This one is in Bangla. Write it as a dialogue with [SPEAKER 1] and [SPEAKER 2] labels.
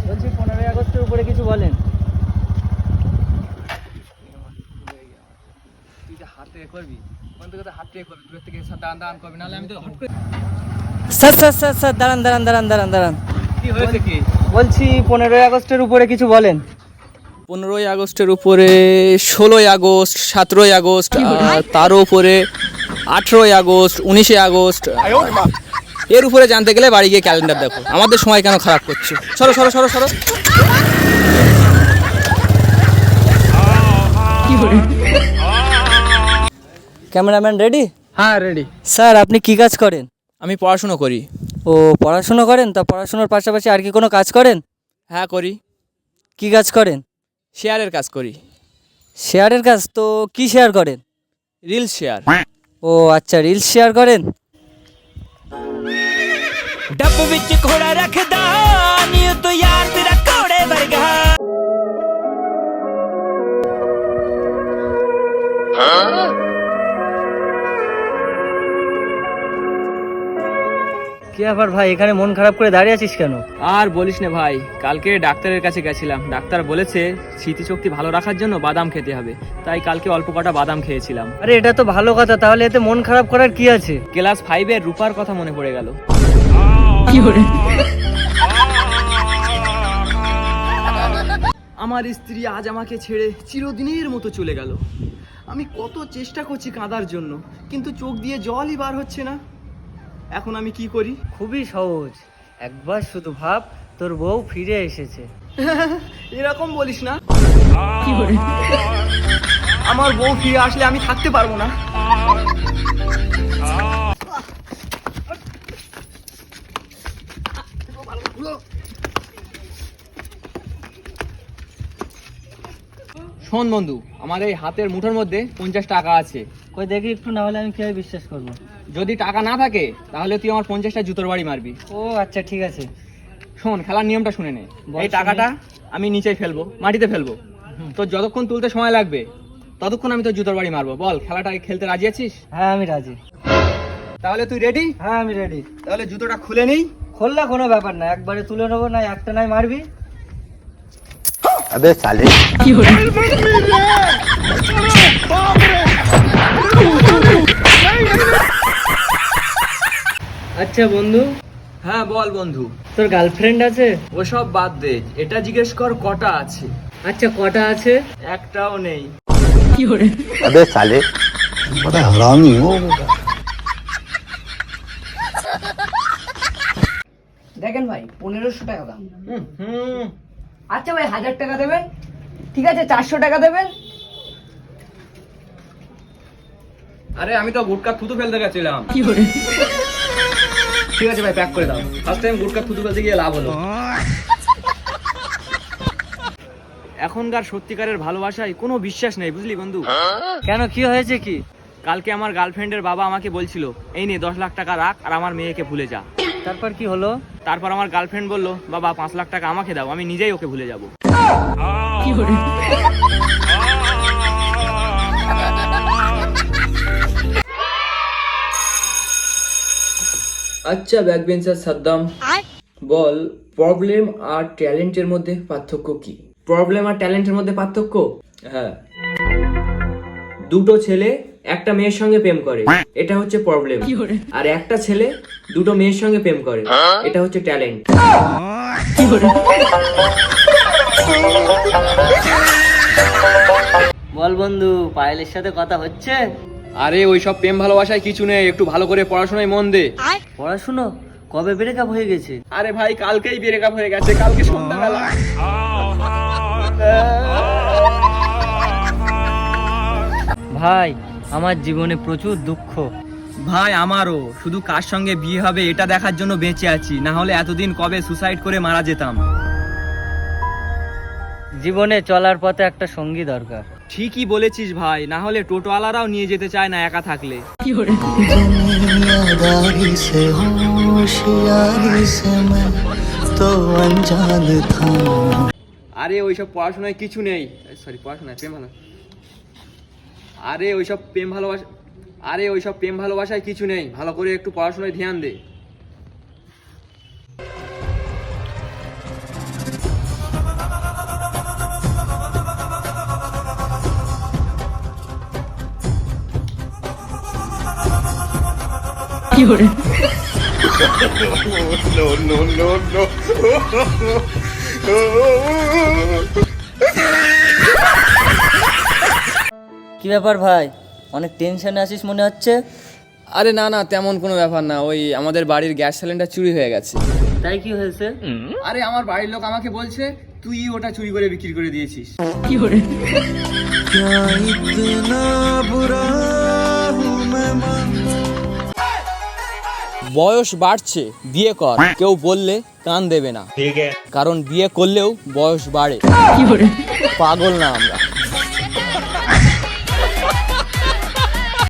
[SPEAKER 1] বলছি 15ই আগস্টের উপরে কিছু বলেন।
[SPEAKER 2] তুই যে হাত থেকে করবি, কোন থেকে হাত থেকে করবি, দূর থেকে দাঁড়ান দাঁড়ান করবি, নাহলে আমি তো হট করে।
[SPEAKER 1] স্যার দাঁড়ান।
[SPEAKER 2] কি হয়েছে কি?
[SPEAKER 1] বলছি 15ই আগস্টের উপরে কিছু বলেন।
[SPEAKER 2] 15ই আগস্টের উপরে 16ই আগস্ট, 17ই আগস্ট, তার উপরে 18ই আগস্ট, 19শে আগস্ট। এর উপরে জানতে গেলে বাড়ি গিয়ে ক্যালেন্ডার দেখো। আমাদের সময় কেন খারাপ করছো? সরো সরো সরো সরো।
[SPEAKER 1] Cameraman ready?
[SPEAKER 2] হ্যাঁ রেডি।
[SPEAKER 1] স্যার আপনি কি কাজ করেন?
[SPEAKER 2] আমি পড়াশুনো করি।
[SPEAKER 1] ও পড়াশুনো করেন, তা পড়াশোনার পাশাপাশি আর কি কোনো কাজ করেন?
[SPEAKER 2] হ্যাঁ করি।
[SPEAKER 1] কি কাজ করেন?
[SPEAKER 2] শেয়ারের কাজ করি।
[SPEAKER 1] শেয়ারের কাজ? তো কি শেয়ার করেন?
[SPEAKER 2] Reels share.
[SPEAKER 1] ও আচ্ছা, রিলস শেয়ার করেন।
[SPEAKER 3] ਡੱਬ ਵਿੱਚ ਘੋੜਾ ਰੱਖਦਾ ਨੀ ਤੂੰ ਯਾਰ ਤੇਰਾ ਘੋੜੇ ਵਰਗਾ
[SPEAKER 1] কি ব্যাপার ভাই, এখানে মন খারাপ করে দাঁড়িয়ে আছিস কেন?
[SPEAKER 2] আর বলিস না ভাই, কালকে ডাক্তারের কাছে গেছিলাম। ডাক্তার বলেছে স্মৃতিশক্তি ভালো রাখার জন্য বাদাম খেতে হবে, তাই কালকে অল্প কটা বাদাম খেয়েছিলাম।
[SPEAKER 1] আরে এটা তো ভালো কথা, তাহলে এতে মন খারাপ করার কি আছে?
[SPEAKER 2] ক্লাস 5-এর রূপার কথা মনে পড়ে গেল। আমার স্ত্রী আজ আমাকে ছেড়ে চিরদিনের মতো চলে গেল। আমি কত চেষ্টা করছি কাঁদার জন্য, কিন্তু চোখ দিয়ে জলই বার হচ্ছে না। এখন আমি কি করি?
[SPEAKER 1] খুবই সহজ, একবার শুধু ভাব তোর বউ ফিরে এসেছে।
[SPEAKER 2] এরকম বলিস না। আমার বউ ফিরে আসলে আমি থাকতে পারবো না। শোন বন্ধু, আমার এই হাতের মুঠোর মধ্যে 50 টাকা আছে।
[SPEAKER 1] কই দেখি একটু, না হলে আমি কিভাবে বিশ্বাস করবো?
[SPEAKER 2] যদি টাকা না থাকে তাহলে তুই আমার 50টা জুতোর বাড়ি মারবি।
[SPEAKER 1] ও আচ্ছা ঠিক আছে।
[SPEAKER 2] শোন, খেলার নিয়মটা শুনে নে।
[SPEAKER 1] বল
[SPEAKER 2] এই টাকাটা আমি নিচে ফেলবো, মাটিতে ফেলবো। তো যতক্ষণ তুলতে সময় লাগবে ততক্ষণ আমি তোর জুতোর বাড়ি মারবো। বল, খেলাটা খেলতে রাজি আছিস?
[SPEAKER 1] হ্যাঁ আমি রাজি।
[SPEAKER 2] তাহলে তুই রেডি?
[SPEAKER 1] হ্যাঁ আমি রেডি।
[SPEAKER 2] তাহলে জুতোটা খুলে নেই।
[SPEAKER 1] খোল্লা কোনো ব্যাপার না, একবারে তুলে নেবো, না একটা নাই মারবি।
[SPEAKER 4] अबे साले
[SPEAKER 1] আচ্ছা বন্ধু,
[SPEAKER 2] হ্যাঁ বল বন্ধু।
[SPEAKER 1] তোর গার্লফ্রেন্ড আছে?
[SPEAKER 2] ওসব বাদ দে, এটা জিজ্ঞেস কর কটা আছে।
[SPEAKER 1] আচ্ছা কটা আছে?
[SPEAKER 2] একটাও নেই।
[SPEAKER 4] अबे साले बड़ा हरामी हो बेटा।
[SPEAKER 5] দেখেন ভাই 1500 টাকা দাম।
[SPEAKER 2] হুম।
[SPEAKER 5] আচ্ছা ভাই 1000 টাকা দেবেন, ঠিক আছে 400 টাকা দেবেন।
[SPEAKER 2] আরে আমি তো গুটকা থুতু ফেলতে গেছিলাম। ঠিক আছে ভাই, প্যাক করে দাও। ফার্স্ট টাইম গুটকা থুতু ফেলতে গিয়ে লাভ হলো। এখনকার সত্যিকারের ভালোবাসায় কোনো বিশ্বাস নেই, বুঝলি বন্ধু?
[SPEAKER 1] কেন, কি হয়েছে কি?
[SPEAKER 2] কালকে আমার গার্লফ্রেন্ডের বাবা আমাকে বলছিল, এই নে 10 লাখ টাকা রাখ আর আমার মেয়েকে ভুলে যা।
[SPEAKER 1] তারপর কি হলো?
[SPEAKER 2] তারপর আমার গার্লফ্রেন্ড বলল, বাবা 5 লাখ টাকা আমাকে দাও, আমি নিজেই ওকে ভুলে যাব। আচ্ছা ব্যাকবেঞ্চার সাদ্দাম, বল প্রবলেম আর ট্যালেন্টের মধ্যে পার্থক্য কি? প্রবলেম আর ট্যালেন্টের মধ্যে পার্থক্য? হ্যাঁ, দুটো ছেলে একটা মেয়ের সঙ্গে প্রেম করে, এটা হচ্ছে প্রবলেম। আর একটা ছেলে দুটো মেয়ের সঙ্গে প্রেম করে, এটা হচ্ছে ট্যালেন্ট।
[SPEAKER 1] বল বন্ধু, পায়েলের সাথে কথা হচ্ছে?
[SPEAKER 2] আরে ওইসব প্রেম ভালোবাসায় কিছু নেই, একটু ভালো করে পড়াশোনায় মন দে।
[SPEAKER 1] পড়াশুনো? কবে ব্রেকআপ হয়ে গেছে?
[SPEAKER 2] আরে ভাই কালকেই ব্রেকআপ হয়ে গেছে, কালকে সন্ধ্যাবেলা।
[SPEAKER 1] ভাই আমার জীবনে প্রচুর দুঃখ।
[SPEAKER 2] ভাই আমারও, শুধু কার সঙ্গে বিয়ে হবে এটা দেখার জন্য বেঁচে আছি, না হলে এতদিন কবে সুসাইড করে মারা যেতাম।
[SPEAKER 1] জীবনে চলার পথে একটা সঙ্গী দরকার।
[SPEAKER 2] ঠিকই বলেছিস ভাই, না হলে টোটোওয়ালারাও নিয়ে যেতে চায় না একা থাকলে।
[SPEAKER 6] दुनियादारी से होशियारी से मैं तो अनजान था।
[SPEAKER 2] আরে ওইসব পড়াশোনায় কিছু নেই, সরি পড়াশোনায় প্রেম ভালো। আরে ওইসব প্রেম ভালোবাসায় কিছু নেই, ভালো করে একটু পড়াশোনায় ধ্যান দে।
[SPEAKER 1] কি ব্যাপার ভাই, অনেক টেনশনে আছিস মনে হচ্ছে।
[SPEAKER 2] আরে না না, তেমন কোনো ব্যাপার না, ওই আমাদের বাড়ির গ্যাস সিলিন্ডার চুরি হয়ে গেছে।
[SPEAKER 1] তাই কি হয়েছে?
[SPEAKER 2] আরে আমার বাড়ির লোক আমাকে বলছে তুই ওটা চুরি করে বিক্রি করে দিয়েছিস।
[SPEAKER 6] क्या इतना बुरा हूँ मैं
[SPEAKER 2] বয়স বাড়ছে, বিয়ে কর, কেউ বললে কান দেবে না, কারণ বিয়ে করলেও বয়স বাড়ে। পাগল না আমরা।